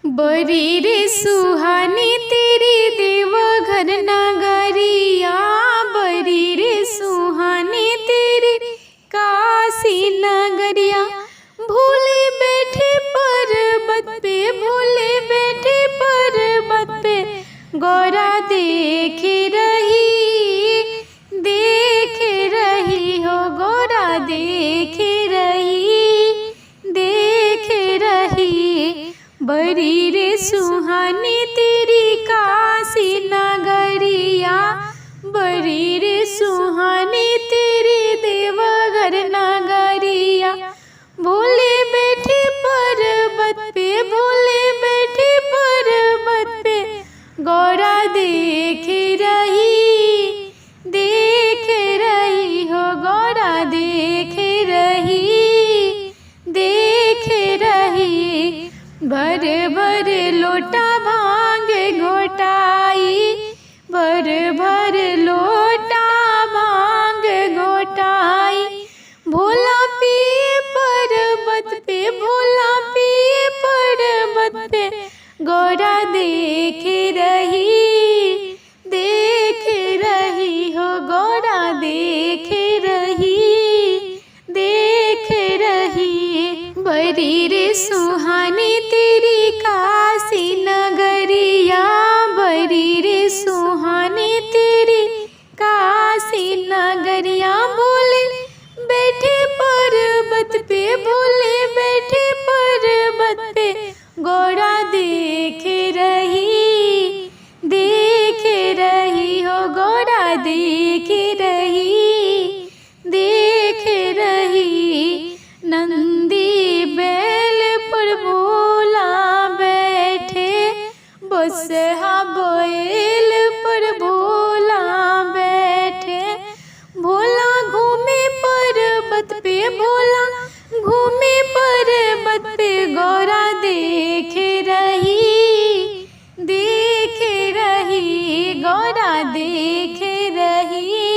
बड़ी रे सुहानी तेरी देवघर नगरिया, बड़ी रे सुहानी तेरी काशी नगरिया। भूले बैठे पर्वत पे, भूले बैठे पर्वत पे, गौरा देख रही हो गौरा देख रही। बड़ी रे सुहानी तेरी काशी नगरिया, बड़ी रे सुहानी तेरी देवघर नगरिया। भोले बैठे पर्वत पे, भोले बैठे पर्वत पे, गौरा देख रही हो गौरा देख रही। भर भर लोटा भांग घोटाई, भर भर लोटा भांग घोटाई। भोला पिए पर्वत पे, भोला पिए पर्वत पे, गौरा देख रही हो गौरा देख रही। बड़ी रे सुहानी तेरी काशी नगरिया, बड़ी रे सुहानी तेरी काशी नगरिया। भोले बैठे पर्वत पे, भोले बैठे पर्वत पे, गौरा देख रही हो गौरा देख रही। नंदी बैल पर भोला बैठे, बसहा बैल पर भोला बैठे। भोला घूमे पर्वत पे, भोला घूमे पर्वत पे, गौरा देख रही गौरा देख रही।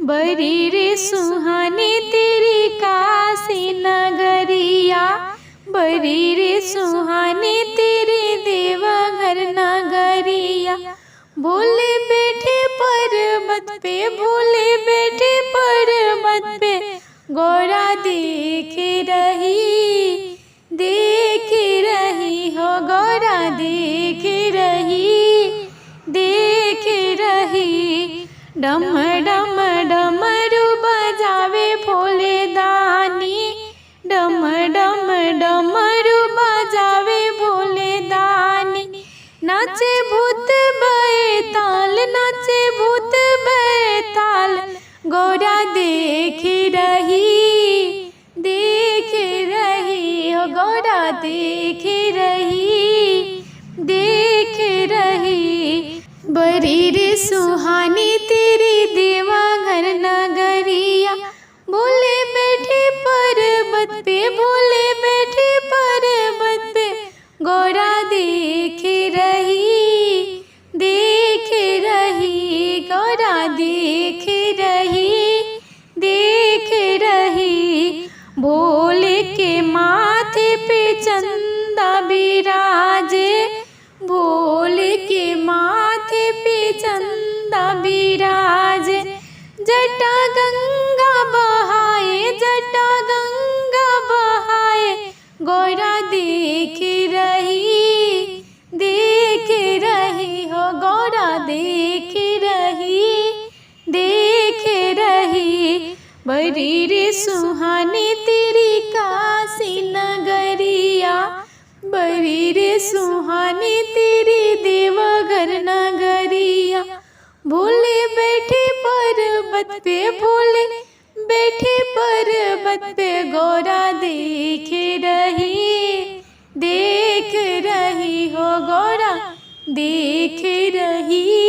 बड़ी रे सुहानी तेरी काशी नगरिया, बड़ी रे सुहानी तेरी देवघर नगरिया। भोले बैठे पर्वत पे, भोले बैठे पर्वत पे, गौरा देख रही हो गौरा देख रही। डम डम डमरू बजावे भोले दानी, डम डम डमरू बजावे भोले दानी। नाचे भूत बैताल, नाचे भूत बैताल, गौरा देख रही हो गौरा देख रही। बड़ी रे सुहानी तेरी देवघर नगरिया, भोले बैठे पर्वत पे, भोले बैठे पर्वत पे, गौरा देख रही गौरा देख रही। भोले के माथे पे चंदा बिराजे, भोले के माथे पे चंदा बिराजे। जटा गंगा बहाए, जटा गंगा बहाए, गौरा देख रही हो गौरा देख रही। बड़ी रे सुहानी तेरी काशी नगरिया, बड़ी रे सुहानी तेरी देवघर नगरिया। भोले बैठे पर्वत पे, भोले बैठे पर्वत पे, गौरा देख रही हो गौरा देख रही।